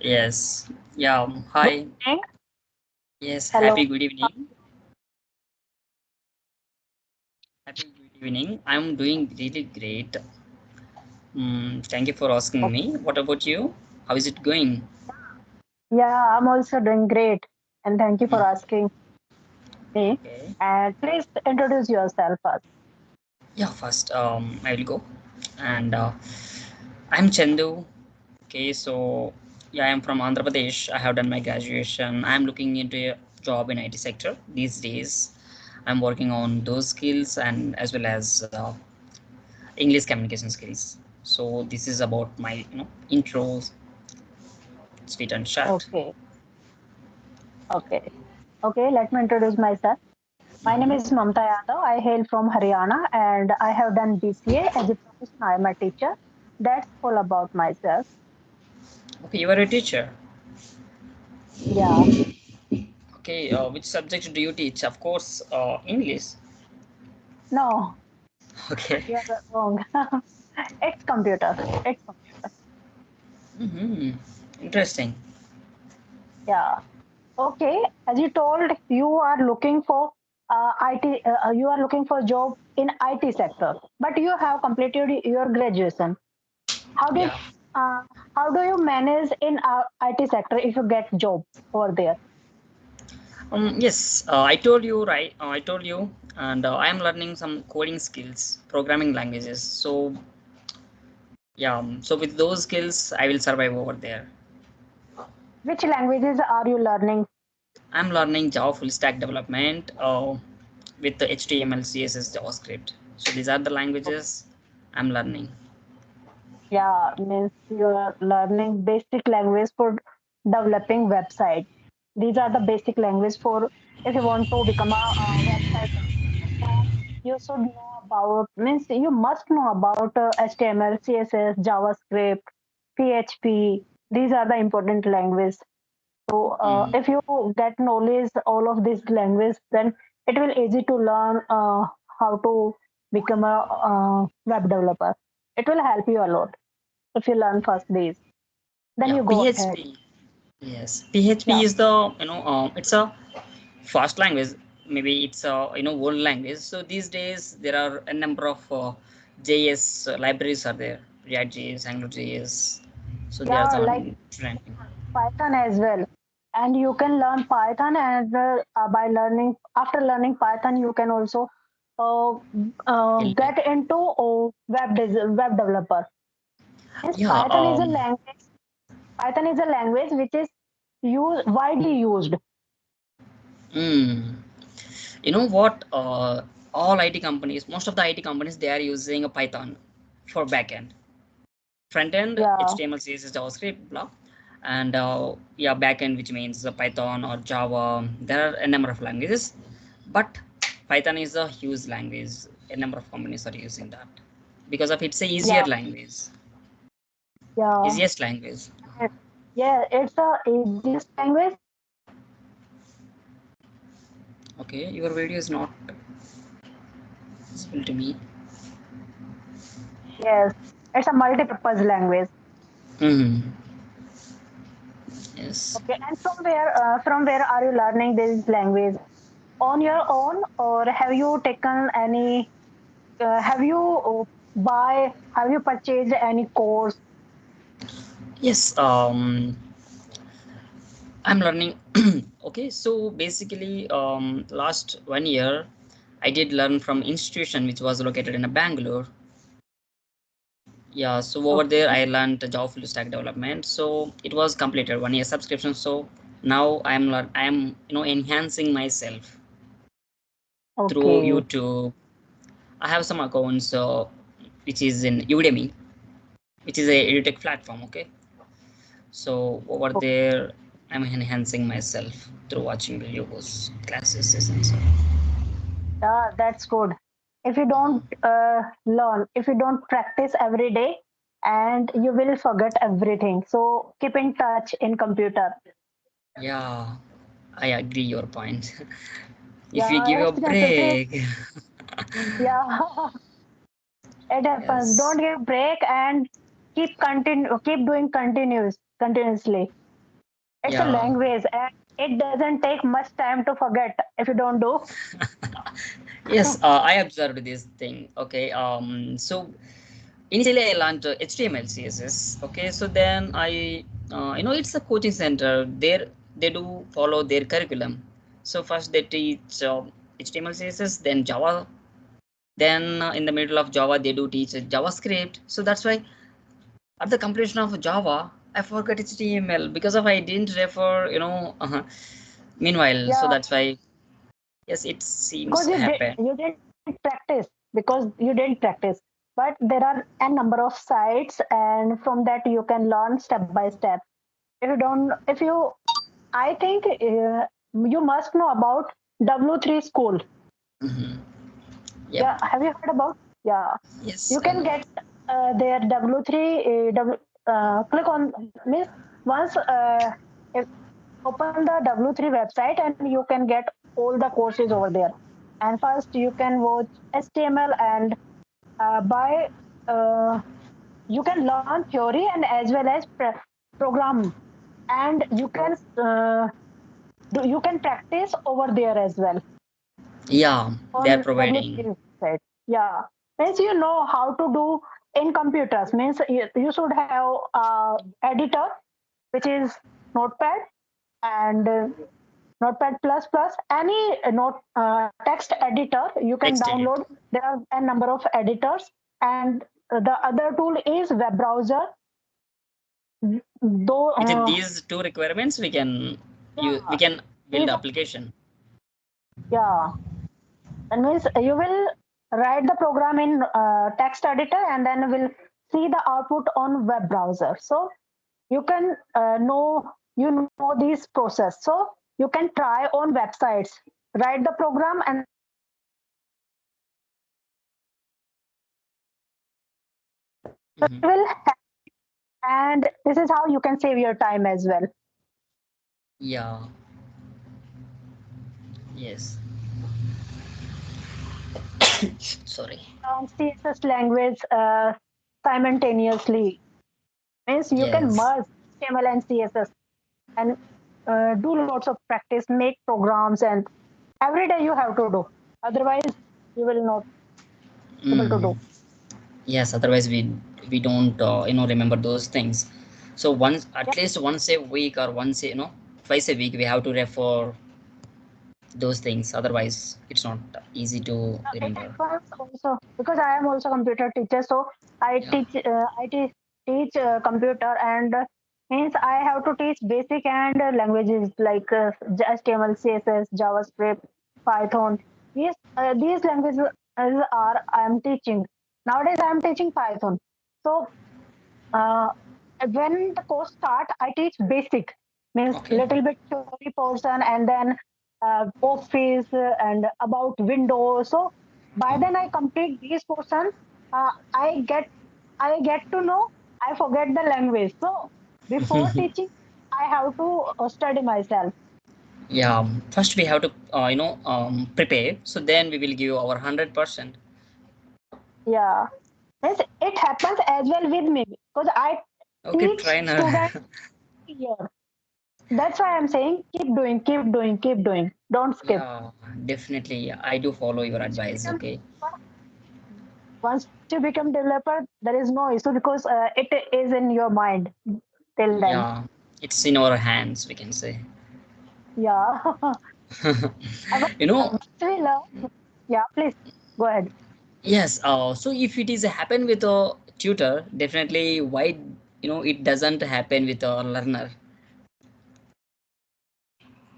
Yes. Yeah. Good Hi. evening. Yes. Hello. Happy good evening. Happy good evening. I'm doing really great. Thank you for asking me. What about you? How is it going? Yeah, I'm also doing great. And thank you for Mhm. asking me. Okay. And please introduce yourself first. Yeah. First, I will go. And I'm Chandu. Okay. So yeah, I'm from Andhra Pradesh. I have done my graduation. I'm looking into a job in IT sector these days. I'm working on those skills and as well as English communication skills. So this is about my intro, sweet and short. Okay. Okay. Okay. Let me introduce myself. My name Mhm. is Mamta Yadav. I hail from Haryana and I have done BCA as a profession. I am a teacher. That's all about myself. Okay, you are a teacher. Yeah. Okay, which subject do you teach? Of course, English. No, Okay. you're wrong. It's computer. It's computer. Hmm. Interesting. Yeah. Okay, as you told, you are looking for IT. You are looking for job in IT sector, but you have completed your graduation. How did Yeah. uh, how do you manage in IT sector if you get job over there? Yes, I told you right. I told you, and I am learning some coding skills, programming languages. So yeah, so with those skills, I will survive over there. Which languages are you learning? I'm learning Java full stack development with the HTML, CSS, JavaScript. So these are the languages I'm learning. Yeah, means you are learning basic language for developing website. These are the basic language for if you want to become a website developer. So you should know about means you must know about HTML, CSS, JavaScript, PHP. These are the important language. So Mm. if you get knowledge all of these language, then it will easy to learn how to become a web developer. It will help you a lot if you learn first these. Then Yeah, you go ahead. PHP. Yes, PHP Yeah, is the it's a fast language. Maybe it's a old language. So these days there are a number of JS libraries are there. React JS, Angular JS. So they are yeah, the like one trending. Python as well. And you can learn Python, and by learning after learning Python, you can also uh, Building. get into web developer. Yes, Yeah. Python is a language. Python is a language which is widely used. Mm, you know what? All IT companies, most of the IT companies, they are using a Python for backend. Front end Yeah, HTML, CSS, JavaScript, blah, and yeah, backend, which means Python or Java. There are a number of languages, but Python is a huge language. A number of companies are using that because of it's a easier yeah, language, yeah. easiest language. Yeah, it's a easiest language. Okay, your video is not visible to me. Yes, it's a multi-purpose language. Hmm. Yes. Okay, and from where are you learning this language? On your own, or have you taken any? Have you have you purchased any course? Yes. I'm learning. Okay, so basically, last 1 year, I did learn from institution which was located in a Bangalore. Yeah, so over there Okay, I learned Java full stack development. So it was completed 1 year subscription. So now I am enhancing myself through okay, YouTube. I have some accounts which is in Udemy, which is a edutech platform. Okay, so over okay. there I'm enhancing myself through watching videos, classes, and so. Yeah, that's good. If you don't learn, if you don't practice every day, and you will forget everything. So keep in touch in computer. Yeah, I agree your point. If you give Yeah, a it's necessary. break, Yeah, it happens. yes, Don't give break and keep doing continuously. It's a Yeah. language and it doesn't take much time to forget if you don't do. Yes, I observed this thing. Okay. So initially I learned HTML, CSS. Okay. So then it's a coaching center. There they do follow their curriculum. So first they teach HTML, CSS, then Java. Then in the middle of Java, they do teach JavaScript. So that's why at the completion of Java, I forgot HTML because of I didn't refer. Meanwhile, so Yeah, that's why yes, it seems because happen. you didn't practice, because you didn't practice. But there are a number of sites, and from that you can learn step by step. If you, I think you must know about W3 school. Hmm. Yep. Yeah, have you heard about? Yeah, Yes, you I can know. get their W3. Click on means once if open the W3 website and you can get all the courses over there. And first you can watch HTML and by you can learn theory and as well as program, and you can practice over there as well Yeah, they are on providing. W3 website. Yeah, means you know how to do in computers. Means you should have editor which is Notepad and Notepad plus plus any note text editor you can Text download. edit. There are a number of editors, and the other tool is web browser. Though With these two requirements, we yeah, can build these application. yeah, that means you will write the program in text editor and then will see the output on web browser. So you can know this process. So you can try on websites, write the program, and then will see the output on web browser. So it Hmm. will and this is how you can save your time as well. Yeah. Yes. Sorry. Learn CSS language simultaneously means you can Yes. merge HTML and CSS and do lots of practice, make programs, and every day you have to do. Otherwise, you will not able to Mm. do. Yes. Otherwise, we don't remember those things. So once at Yeah, least once a week or twice a week we have to refer those things. Otherwise, it's not easy to it remember. happens also because I am also computer teacher, so I Yeah. teach teach computer and means I have to teach basic and languages like HTML, CSS, JavaScript, Python. These languages are I am teaching nowadays. I am teaching Python. So uh, when the course start, I teach basic means Okay. little bit theory portion and then office and about Windows. So by then I complete these portions. Uh, I get I get to know. I forget the language. So before teaching, I have to study myself. Yeah. First, we have to prepare. So then we will give our 100%. Yeah, means it happens as well with me because I Okay, teach trainer. students here. That's why I'm saying keep doing. Don't skip. Yeah, definitely. I do follow your Once you advice. become Okay. once you become developer, there is no issue because it is in your mind till then. Yeah, it's in our hands, we can say. Yeah. But you know, once we learn, yeah, please go ahead. yes. So if it is happen with a tutor, definitely why it doesn't happen with a learner.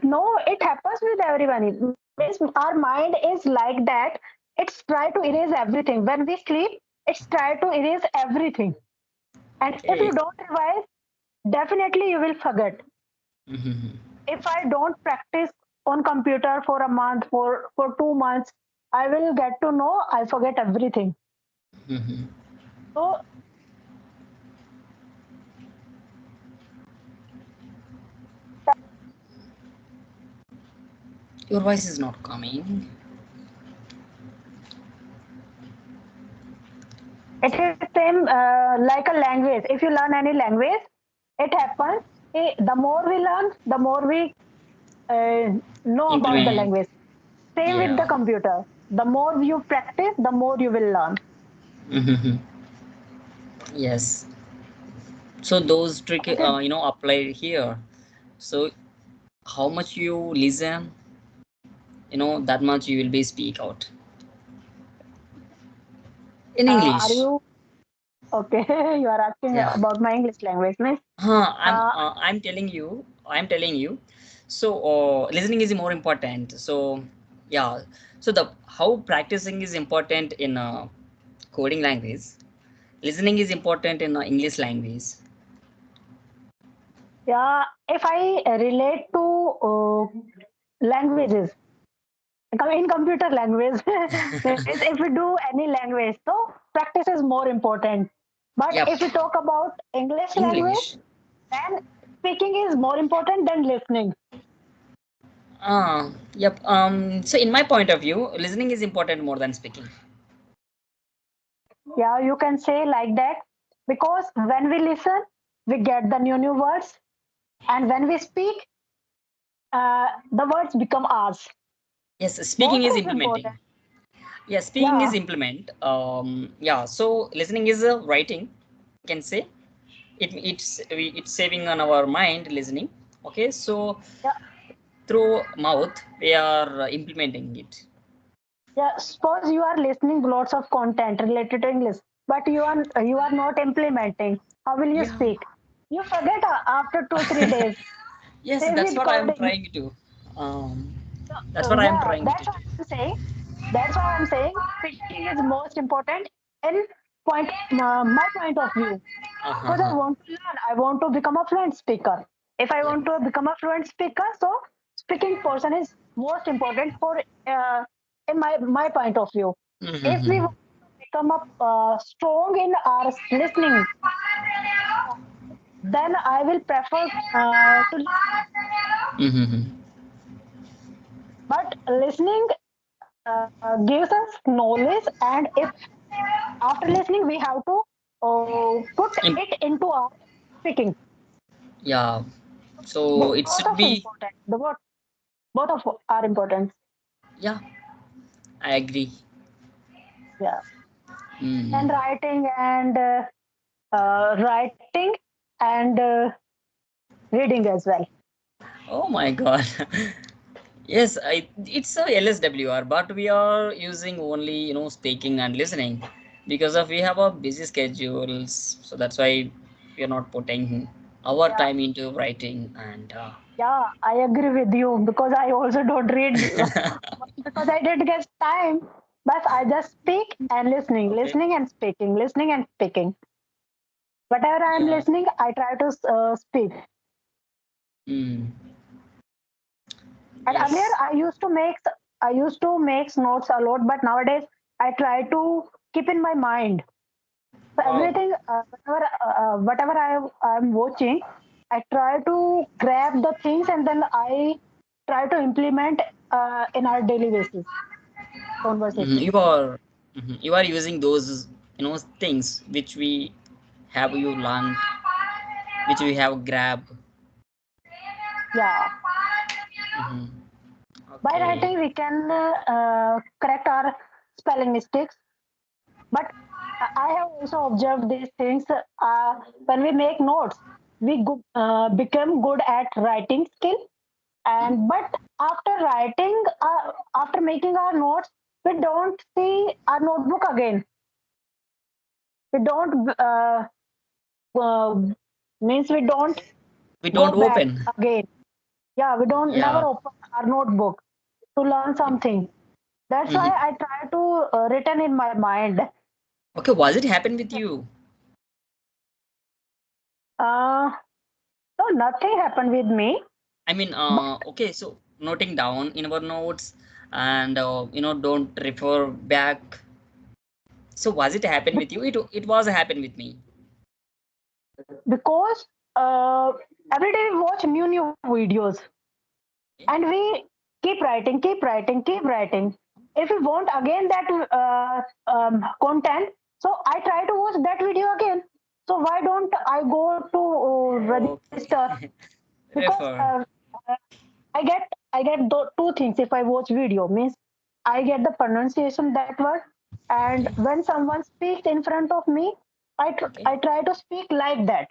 No, it happens with everyone. It means our mind is like that. It's try to erase everything. When we sleep, it's try to erase everything. And if you Okay. don't revise, definitely you will forget. Mhm. If I don't practice on computer for a month, for 2 months, I will get to know I forget everything. Mhm. So Your voice is not coming. it is till same like a language. If you learn any language, it happens. The more we learn, the more we uh, know about the Implement. language. Same with the Yeah. computer. The more you practice, the more you will learn. Mhm. Yes. So those trick, Okay. apply here. So how much you listen, that much you will be speak out in Are English. you okay? You are asking Yeah. about my English language, miss. Huh, Uh, I'm telling you. So listening is more important. So yeah. So the how practicing is important in coding language. Listening is important in English language. yeah, if I relate to languages, in computer language, means if we do any language, so practice is more important. But Yep. if we talk about English language, English. then speaking is more important than listening. Yep. So in my point of view, listening is important more than speaking. Yeah, you can say like that because when we listen, we get the new words, and when we speak, the words become ours. Yes, Both speaking is is important. implementing. Yeah, speaking is Yeah, implement. Yeah. So listening is writing. You can say it's saving on our mind listening. Okay. So yeah, through mouth we are implementing it. yeah. Suppose you are listening lots of content related to English, but you are not implementing. How will you Yeah. speak? You forget after 2 3 days. Yes, Same that's with what I am coding. trying to. Um, So, that's what I am yeah, trying to that's do. why I'm saying. That's why I'm saying speaking is most important in my point of view. Because I Uh-huh. want to learn. I want to become a fluent speaker. If I Yep. want to become a fluent speaker, so speaking portion is most important for in my point of view. If we Mm-hmm. want to become a strong in our listening, then I will prefer to listen. Mm-hmm. But listening gives us knowledge, and if after listening we have to put Im- it into our speaking. yeah. So Both it of should important. be. Both of are important. Yeah, I agree. Yeah. And Mm. writing and reading as well. Oh my God. Yes, it's a LSWR, but we are using only speaking and listening because of we have a busy schedules, so that's why we are not putting our Yeah, time into writing and. yeah, I agree with you because I also don't read because I didn't get time. But I just speak and listening, Okay. listening and speaking, listening and speaking. Whatever I am Yeah. listening, I try to speak. Mm. And earlier, Yes. I used to make notes a lot, but nowadays I try to keep in my mind. So Wow. everything, whatever I'm watching, I try to grab the things and then I try to implement in our daily basis Mhm. conversation. You are using those things which we have you learned, which we have grabbed. Yeah, Mhm. by Okay. writing we can correct our spelling mistakes. But I have also observed these things. When we make notes, we become good at writing skill. Hmm? And but after writing, after making our notes, we don't see our notebook again. We don't uh, means we don't We go don't back open. again. Yeah, we don't never Yeah. open our notebook to learn something. That's why Mhm. I try to written in my mind. Okay, was it happen with you? Uh, so nothing happened with me. I mean, But okay, so noting down in our notes and don't refer back. So was it happen with you? It was happen with me. because every day we watch new videos Okay. and we keep writing. If we want again that content, So I try to watch that video again. So why don't I go to register? Okay. Because uh, I get two things if I watch video. Means I get the pronunciation that word, and Okay. when someone speaks in front of me, Okay. I try to speak like that,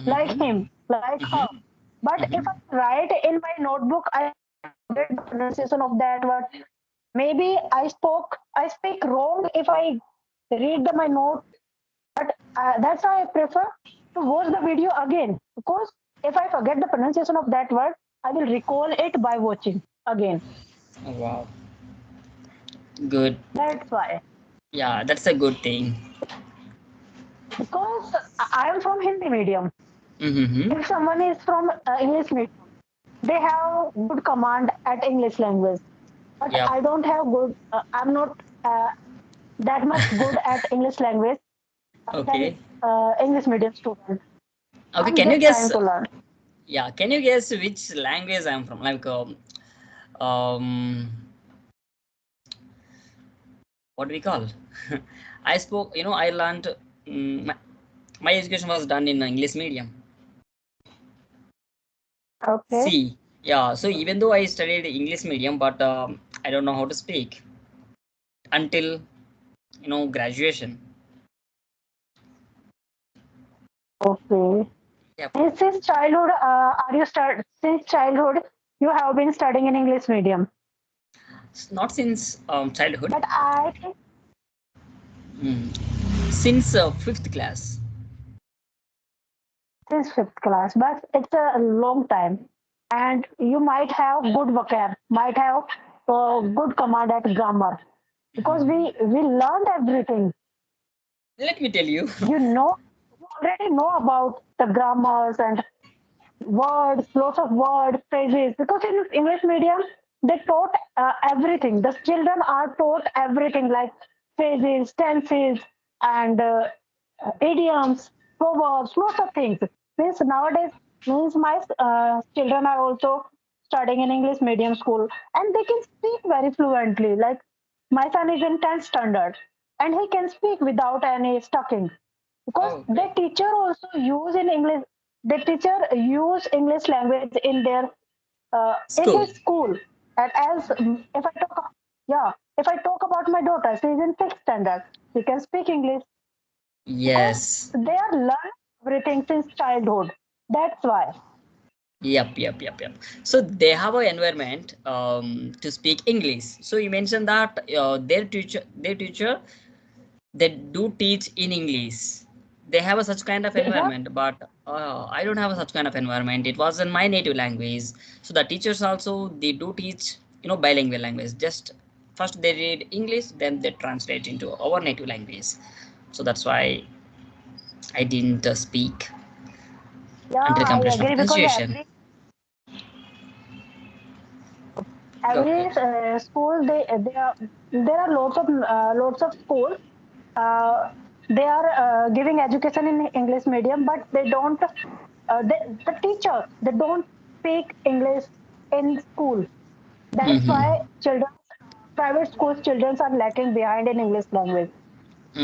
like Mm-hmm. him, like her. Mm-hmm. But if Mm-hmm. I write in my notebook, I forget the pronunciation of that word. Maybe I speak wrong if I read my note. But that's why I prefer to watch the video again, because if I forget the pronunciation of that word, I will recall it by watching again. Oh, wow. Good. That's why. Yeah, that's a good thing. Because I am from Hindi medium. Mm-hmm. If someone is from English medium, they have good command at English language. But Yep. I don't have good. I'm not uh, that much good at English language than Okay. English medium student. Okay. I'm Can you just trying guess? to learn. Yeah. Can you guess which language I'm from? Like, um, what do we call? I spoke. I learned. My education was done in English medium. Okay. See. Yeah. So even though I studied English medium, but I don't know how to speak until graduation. Okay. Yep. And since childhood, are you start since childhood you have been studying in English medium? Not since childhood. But I think Mm. Since fifth class. since fifth class, but it's a long time, and you might have good vocab, might have good command at grammar, because Mhm. we learned everything. Let me tell you. You know, you already know about the grammars and words, lots of word phrases. Because in English medium, they taught everything. The children are taught everything like phrases, tenses, and idioms, proverbs, lots of things. Means nowadays, means my children are also studying in English medium school, and they can speak very fluently. Like my son is in 10th standard, and he can speak without any stucking, because Oh, the great. teacher also use in English. The teacher use English language in School. his school. And as if I talk, yeah, if I talk about my daughter, she is in 6th standard. She can speak English because Yes. they are learning everything since childhood. That's why. Yep, yep, yep, yep. So they have an environment to speak English. So you mentioned that their teacher, they do teach in English. They have a such kind of Yeah, environment, but I don't have a such kind of environment. It was in my native language. So the teachers also, they do teach bilingual language. Just first they read English, then they translate into our native language. So that's why I didn't speak yeah, until I completion of agree, because graduation. every Okay. school there are lots of schools. uh, they are giving education in English medium, but they don't. The teachers, they don't speak English in school. That's Mm-hmm. why children, private schools, children are lacking behind in English language.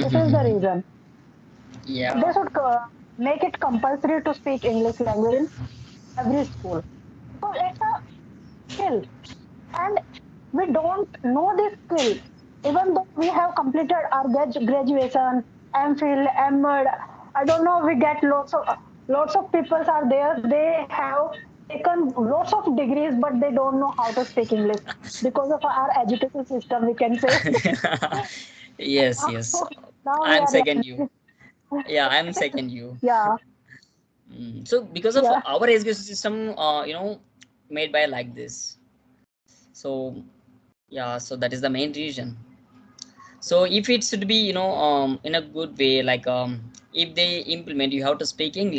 This is the Mm-hmm. reason. They Yeah. should make it compulsory to speak English language in every school, because it's a skill, and we don't know this skill. Even though we have completed our graduation, MPhil, MEd, I don't know, we get lots of people are there. They have taken lots of degrees, but they don't know how to speak English because of our education system, we can say. Yes, yes. Now we I'm are second you. learning. Yeah, I'm second you. Yeah, So because of yeah, our education system, made by like this. So yeah, so that is the main reason. So if it should be, in a good way, like if they implement, you have to speak English.